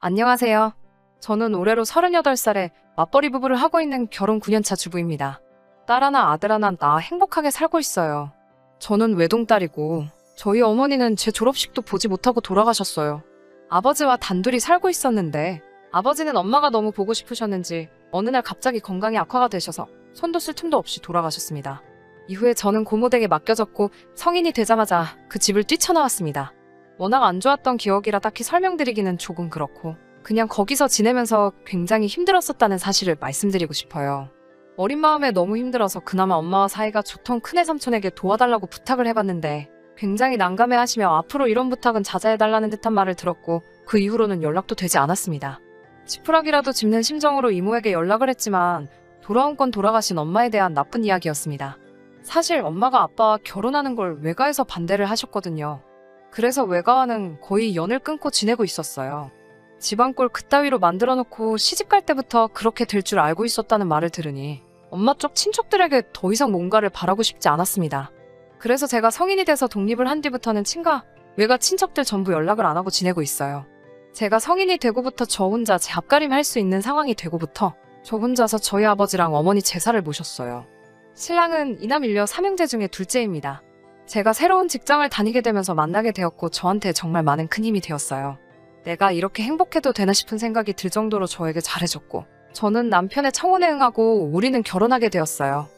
안녕하세요. 저는 올해로 38살에 맞벌이 부부를 하고 있는 결혼 9년차 주부입니다. 딸 하나, 아들 하나 낳아 행복하게 살고 있어요. 저는 외동딸이고 저희 어머니는 제 졸업식도 보지 못하고 돌아가셨어요. 아버지와 단둘이 살고 있었는데 아버지는 엄마가 너무 보고 싶으셨는지 어느 날 갑자기 건강이 악화가 되셔서 손도 쓸 틈도 없이 돌아가셨습니다. 이후에 저는 고모댁에 맡겨졌고 성인이 되자마자 그 집을 뛰쳐나왔습니다. 워낙 안 좋았던 기억이라 딱히 설명드리기는 조금 그렇고 그냥 거기서 지내면서 굉장히 힘들었었다는 사실을 말씀드리고 싶어요. 어린 마음에 너무 힘들어서 그나마 엄마와 사이가 좋던 큰애 삼촌에게 도와달라고 부탁을 해봤는데 굉장히 난감해하시며 앞으로 이런 부탁은 자제해달라는 듯한 말을 들었고 그 이후로는 연락도 되지 않았습니다. 지푸라기라도 짚는 심정으로 이모에게 연락을 했지만 돌아온 건 돌아가신 엄마에 대한 나쁜 이야기였습니다. 사실 엄마가 아빠와 결혼하는 걸 외가에서 반대를 하셨거든요. 그래서 외가와는 거의 연을 끊고 지내고 있었어요. 집안꼴 그따위로 만들어놓고 시집갈 때부터 그렇게 될 줄 알고 있었다는 말을 들으니 엄마 쪽 친척들에게 더 이상 뭔가를 바라고 싶지 않았습니다. 그래서 제가 성인이 돼서 독립을 한 뒤부터는 친가, 외가 친척들 전부 연락을 안 하고 지내고 있어요. 제가 성인이 되고부터 저 혼자 제 앞가림 할 수 있는 상황이 되고부터 저 혼자서 저희 아버지랑 어머니 제사를 모셨어요. 신랑은 이남 일녀 3형제 중에 둘째입니다. 제가 새로운 직장을 다니게 되면서 만나게 되었고 저한테 정말 많은 큰 힘이 되었어요. 내가 이렇게 행복해도 되나 싶은 생각이 들 정도로 저에게 잘해줬고 저는 남편의 청혼에 응하고 우리는 결혼하게 되었어요.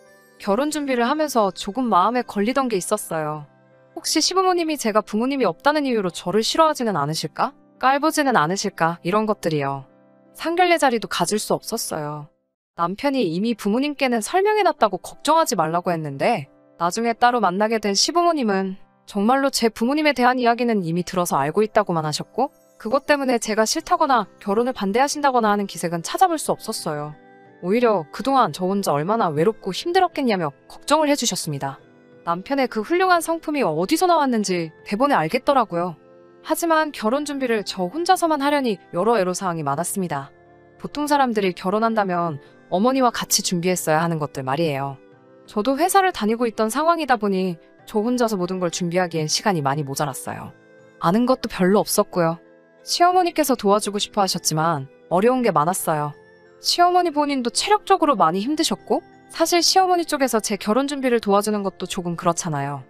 결혼 준비를 하면서 조금 마음에 걸리던 게 있었어요. 혹시 시부모님이 제가 부모님이 없다는 이유로 저를 싫어하지는 않으실까? 깔보지는 않으실까? 이런 것들이요. 상견례 자리도 가질 수 없었어요. 남편이 이미 부모님께는 설명해놨다고 걱정하지 말라고 했는데 나중에 따로 만나게 된 시부모님은 정말로 제 부모님에 대한 이야기는 이미 들어서 알고 있다고만 하셨고 그것 때문에 제가 싫다거나 결혼을 반대하신다거나 하는 기색은 찾아볼 수 없었어요. 오히려 그동안 저 혼자 얼마나 외롭고 힘들었겠냐며 걱정을 해주셨습니다. 남편의 그 훌륭한 성품이 어디서 나왔는지 대본에 알겠더라고요. 하지만 결혼 준비를 저 혼자서만 하려니 여러 애로사항이 많았습니다. 보통 사람들이 결혼한다면 어머니와 같이 준비했어야 하는 것들 말이에요. 저도 회사를 다니고 있던 상황이다 보니 저 혼자서 모든 걸 준비하기엔 시간이 많이 모자랐어요. 아는 것도 별로 없었고요. 시어머니께서 도와주고 싶어 하셨지만 어려운 게 많았어요. 시어머니 본인도 체력적으로 많이 힘드셨고 사실 시어머니 쪽에서 제 결혼 준비를 도와주는 것도 조금 그렇잖아요.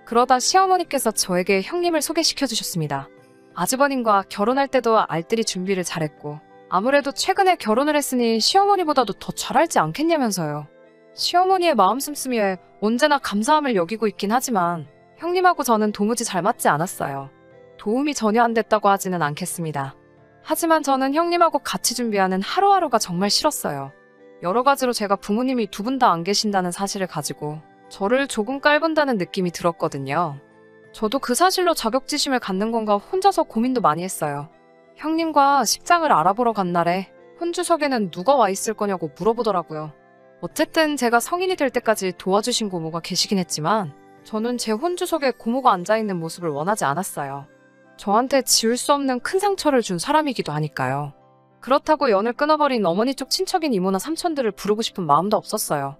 그러다 시어머니께서 저에게 형님을 소개시켜 주셨습니다. 아주버님과 결혼할 때도 알뜰히 준비를 잘했고 아무래도 최근에 결혼을 했으니 시어머니보다도 더 잘알지 않겠냐면서요. 시어머니의 마음 씀씀이에 언제나 감사함을 여기고 있긴 하지만 형님하고 저는 도무지 잘 맞지 않았어요. 도움이 전혀 안 됐다고 하지는 않겠습니다. 하지만 저는 형님하고 같이 준비하는 하루하루가 정말 싫었어요. 여러 가지로 제가 부모님이 두 분 다 안 계신다는 사실을 가지고 저를 조금 깔본다는 느낌이 들었거든요. 저도 그 사실로 자격지심을 갖는 건가 혼자서 고민도 많이 했어요. 형님과 식장을 알아보러 간 날에 혼주석에는 누가 와 있을 거냐고 물어보더라고요. 어쨌든 제가 성인이 될 때까지 도와주신 고모가 계시긴 했지만 저는 제 혼주석에 고모가 앉아있는 모습을 원하지 않았어요. 저한테 지울 수 없는 큰 상처를 준 사람이기도 하니까요. 그렇다고 연을 끊어버린 어머니 쪽 친척인 이모나 삼촌들을 부르고 싶은 마음도 없었어요.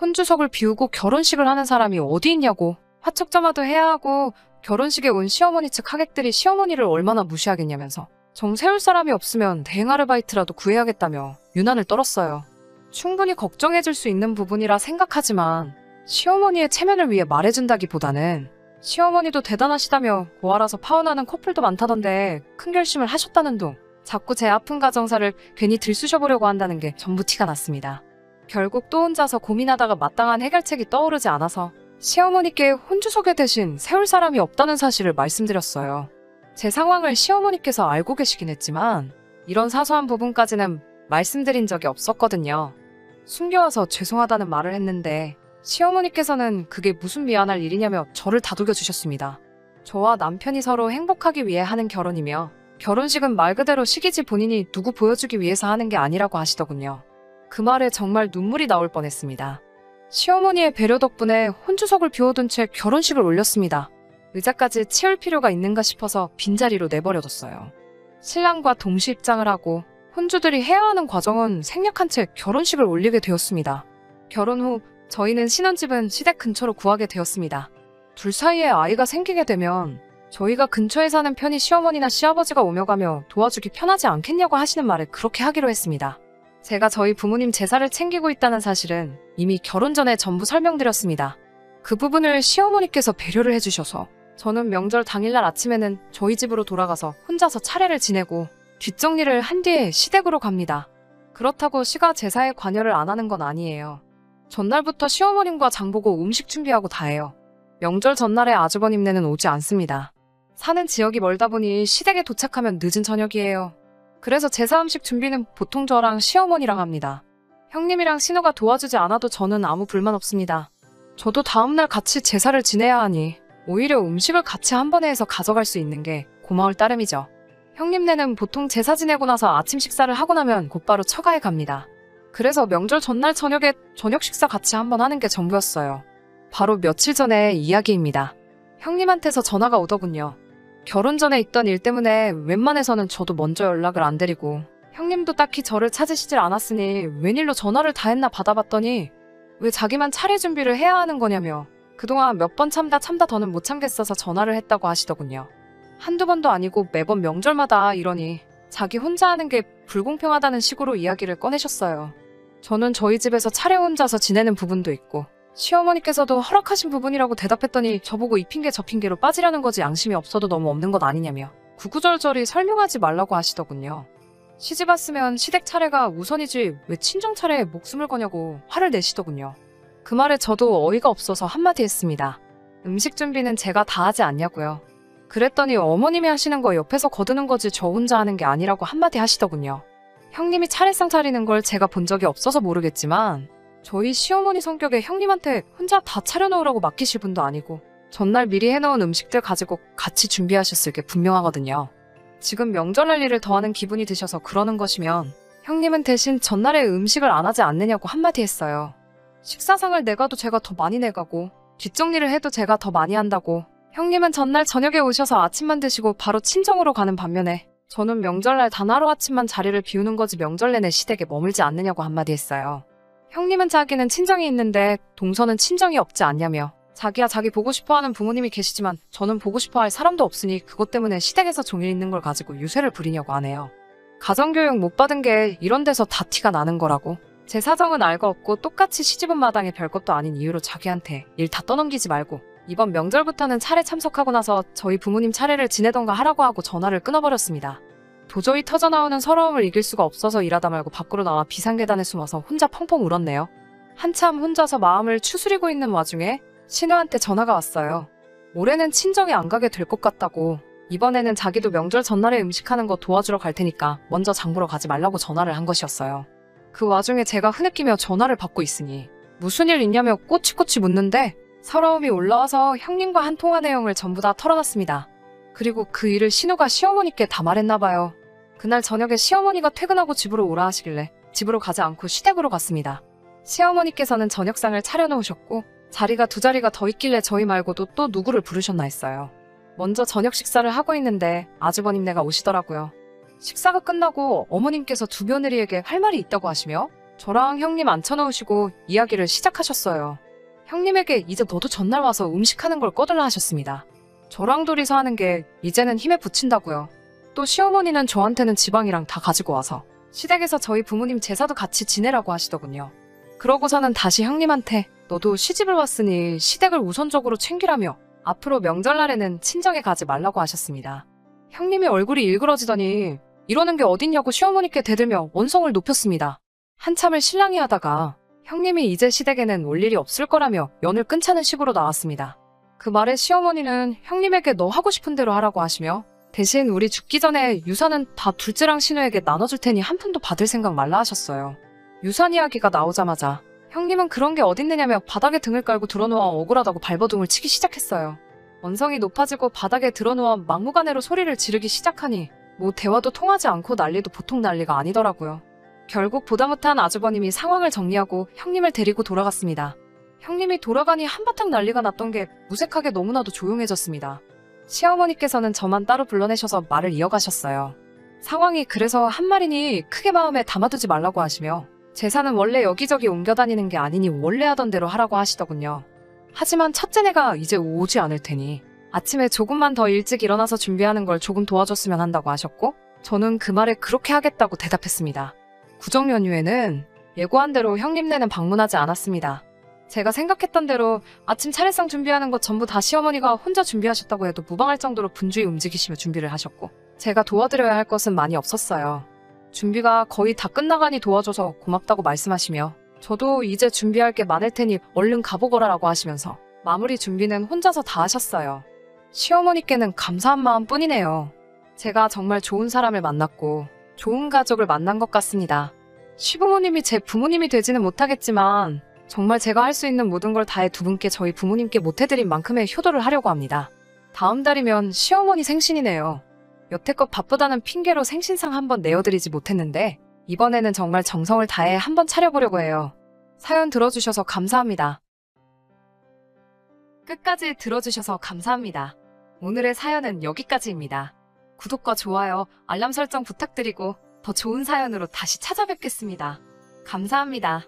혼주석을 비우고 결혼식을 하는 사람이 어디 있냐고 화촉점화도 해야 하고 결혼식에 온 시어머니 측 하객들이 시어머니를 얼마나 무시하겠냐면서 정 세울 사람이 없으면 대행 아르바이트라도 구해야겠다며 유난을 떨었어요. 충분히 걱정해줄 수 있는 부분이라 생각하지만 시어머니의 체면을 위해 말해준다기보다는 시어머니도 대단하시다며 고아라서 파혼하는 커플도 많다던데 큰 결심을 하셨다는 둥 자꾸 제 아픈 가정사를 괜히 들쑤셔보려고 한다는 게 전부 티가 났습니다. 결국 또 혼자서 고민하다가 마땅한 해결책이 떠오르지 않아서 시어머니께 혼주석에 대신 세울 사람이 없다는 사실을 말씀드렸어요. 제 상황을 시어머니께서 알고 계시긴 했지만 이런 사소한 부분까지는 말씀드린 적이 없었거든요. 숨겨와서 죄송하다는 말을 했는데 시어머니께서는 그게 무슨 미안할 일이냐며 저를 다독여 주셨습니다. 저와 남편이 서로 행복하기 위해 하는 결혼이며 결혼식은 말 그대로 식이지 본인이 누구 보여주기 위해서 하는 게 아니라고 하시더군요. 그 말에 정말 눈물이 나올 뻔했습니다. 시어머니의 배려 덕분에 혼주석을 비워둔 채 결혼식을 올렸습니다. 의자까지 치울 필요가 있는가 싶어서 빈자리로 내버려뒀어요. 신랑과 동시 입장을 하고 혼주들이 해야 하는 과정은 생략한 채 결혼식을 올리게 되었습니다. 결혼 후 저희는 신혼집은 시댁 근처로 구하게 되었습니다. 둘 사이에 아이가 생기게 되면 저희가 근처에 사는 편이 시어머니나 시아버지가 오며 가며 도와주기 편하지 않겠냐고 하시는 말에 그렇게 하기로 했습니다. 제가 저희 부모님 제사를 챙기고 있다는 사실은 이미 결혼 전에 전부 설명드렸습니다. 그 부분을 시어머니께서 배려를 해주셔서 저는 명절 당일날 아침에는 저희 집으로 돌아가서 혼자서 차례를 지내고 뒷정리를 한 뒤에 시댁으로 갑니다. 그렇다고 시가 제사에 관여를 안 하는 건 아니에요. 전날부터 시어머님과 장보고 음식 준비하고 다 해요. 명절 전날에 아주버님네는 오지 않습니다. 사는 지역이 멀다 보니 시댁에 도착하면 늦은 저녁이에요. 그래서 제사 음식 준비는 보통 저랑 시어머니랑 합니다. 형님이랑 신우가 도와주지 않아도 저는 아무 불만 없습니다. 저도 다음날 같이 제사를 지내야 하니 오히려 음식을 같이 한 번에 해서 가져갈 수 있는 게 고마울 따름이죠. 형님네는 보통 제사 지내고 나서 아침 식사를 하고 나면 곧바로 처가에 갑니다. 그래서 명절 전날 저녁에 저녁 식사 같이 한번 하는 게 전부였어요. 바로 며칠 전의 이야기입니다. 형님한테서 전화가 오더군요. 결혼 전에 있던 일 때문에 웬만해서는 저도 먼저 연락을 안 드리고 형님도 딱히 저를 찾으시질 않았으니 웬일로 전화를 다 했나 받아봤더니 왜 자기만 차례 준비를 해야 하는 거냐며 그동안 몇 번 참다 더는 못 참겠어서 전화를 했다고 하시더군요. 한두 번도 아니고 매번 명절마다 이러니 자기 혼자 하는 게 불공평하다는 식으로 이야기를 꺼내셨어요. 저는 저희 집에서 차례 혼자서 지내는 부분도 있고 시어머니께서도 허락하신 부분이라고 대답했더니 저보고 이 핑계 저 핑계로 빠지려는 거지 양심이 없어도 너무 없는 것 아니냐며 구구절절히 설명하지 말라고 하시더군요. 시집 왔으면 시댁 차례가 우선이지 왜 친정 차례에 목숨을 거냐고 화를 내시더군요. 그 말에 저도 어이가 없어서 한마디 했습니다. 음식 준비는 제가 다 하지 않냐고요. 그랬더니 어머님이 하시는 거 옆에서 거드는 거지 저 혼자 하는 게 아니라고 한마디 하시더군요. 형님이 차례상 차리는 걸 제가 본 적이 없어서 모르겠지만 저희 시어머니 성격에 형님한테 혼자 다 차려놓으라고 맡기실 분도 아니고 전날 미리 해놓은 음식들 가지고 같이 준비하셨을 게 분명하거든요. 지금 명절날 일을 더하는 기분이 드셔서 그러는 것이면 형님은 대신 전날에 음식을 안 하지 않느냐고 한마디 했어요. 식사상을 내가도 제가 더 많이 내가고 뒷정리를 해도 제가 더 많이 한다고 형님은 전날 저녁에 오셔서 아침만 드시고 바로 친정으로 가는 반면에 저는 명절날 단 하루아침만 자리를 비우는 거지 명절 내내 시댁에 머물지 않느냐고 한마디 했어요. 형님은 자기는 친정이 있는데 동서는 친정이 없지 않냐며 자기야 자기 보고 싶어하는 부모님이 계시지만 저는 보고 싶어할 사람도 없으니 그것 때문에 시댁에서 종일 있는 걸 가지고 유세를 부리냐고 하네요. 가정교육 못 받은 게 이런 데서 다 티가 나는 거라고. 제 사정은 알고 없고 똑같이 시집은 마당에 별것도 아닌 이유로 자기한테 일 다 떠넘기지 말고 이번 명절부터는 차례 참석하고 나서 저희 부모님 차례를 지내던가 하라고 하고 전화를 끊어버렸습니다. 도저히 터져나오는 서러움을 이길 수가 없어서 일하다 말고 밖으로 나와 비상계단에 숨어서 혼자 펑펑 울었네요. 한참 혼자서 마음을 추스리고 있는 와중에 신우한테 전화가 왔어요. 올해는 친정에 안 가게 될 것 같다고 이번에는 자기도 명절 전날에 음식하는 거 도와주러 갈 테니까 먼저 장 보러 가지 말라고 전화를 한 것이었어요. 그 와중에 제가 흐느끼며 전화를 받고 있으니 무슨 일 있냐며 꼬치꼬치 묻는데 서러움이 올라와서 형님과 한 통화 내용을 전부 다 털어놨습니다. 그리고 그 일을 신우가 시어머니께 다 말했나 봐요. 그날 저녁에 시어머니가 퇴근하고 집으로 오라 하시길래 집으로 가지 않고 시댁으로 갔습니다. 시어머니께서는 저녁상을 차려놓으셨고 자리가 두 자리가 더 있길래 저희 말고도 또 누구를 부르셨나 했어요. 먼저 저녁 식사를 하고 있는데 아주버님네가 오시더라고요. 식사가 끝나고 어머님께서 두 며느리에게 할 말이 있다고 하시며 저랑 형님 앉혀놓으시고 이야기를 시작하셨어요. 형님에게 이제 너도 전날 와서 음식하는 걸 꺼달라 하셨습니다. 저랑 둘이서 하는 게 이제는 힘에 부친다고요. 또 시어머니는 저한테는 지방이랑 다 가지고 와서 시댁에서 저희 부모님 제사도 같이 지내라고 하시더군요. 그러고서는 다시 형님한테 너도 시집을 왔으니 시댁을 우선적으로 챙기라며 앞으로 명절날에는 친정에 가지 말라고 하셨습니다. 형님이 얼굴이 일그러지더니 이러는 게 어딨냐고 시어머니께 대들며 원성을 높였습니다. 한참을 실랑이 하다가 형님이 이제 시댁에는 올 일이 없을 거라며 연을 끊자는 식으로 나왔습니다. 그 말에 시어머니는 형님에게 너 하고 싶은 대로 하라고 하시며 대신 우리 죽기 전에 유산은 다 둘째랑 신우에게 나눠줄 테니 한 푼도 받을 생각 말라 하셨어요. 유산 이야기가 나오자마자 형님은 그런 게 어딨느냐며 바닥에 등을 깔고 드러누워 억울하다고 발버둥을 치기 시작했어요. 원성이 높아지고 바닥에 드러누워 막무가내로 소리를 지르기 시작하니 뭐 대화도 통하지 않고 난리도 보통 난리가 아니더라고요. 결국 보다 못한 아주버님이 상황을 정리하고 형님을 데리고 돌아갔습니다. 형님이 돌아가니 한바탕 난리가 났던 게 무색하게 너무나도 조용해졌습니다. 시어머니께서는 저만 따로 불러내셔서 말을 이어가셨어요. 상황이 그래서 한 말이니 크게 마음에 담아두지 말라고 하시며 제사는 원래 여기저기 옮겨다니는 게 아니니 원래 하던 대로 하라고 하시더군요. 하지만 첫째네가 이제 오지 않을 테니 아침에 조금만 더 일찍 일어나서 준비하는 걸 조금 도와줬으면 한다고 하셨고, 저는 그 말에 그렇게 하겠다고 대답했습니다. 구정 연휴에는 예고한 대로 형님네는 방문하지 않았습니다. 제가 생각했던 대로 아침 차례상 준비하는 것 전부 다 시어머니가 혼자 준비하셨다고 해도 무방할 정도로 분주히 움직이시며 준비를 하셨고, 제가 도와드려야 할 것은 많이 없었어요. 준비가 거의 다 끝나가니 도와줘서 고맙다고 말씀하시며, 저도 이제 준비할 게 많을 테니 얼른 가보거라라고 하시면서 마무리 준비는 혼자서 다 하셨어요. 시어머니께는 감사한 마음뿐이네요. 제가 정말 좋은 사람을 만났고 좋은 가족을 만난 것 같습니다. 시부모님이 제 부모님이 되지는 못하겠지만 정말 제가 할 수 있는 모든 걸 다해 두 분께 저희 부모님께 못해드린 만큼의 효도를 하려고 합니다. 다음 달이면 시어머니 생신이네요. 여태껏 바쁘다는 핑계로 생신상 한번 내어드리지 못했는데 이번에는 정말 정성을 다해 한번 차려보려고 해요. 사연 들어주셔서 감사합니다. 끝까지 들어주셔서 감사합니다. 오늘의 사연은 여기까지입니다. 구독과 좋아요, 알람 설정 부탁드리고 더 좋은 사연으로 다시 찾아뵙겠습니다. 감사합니다.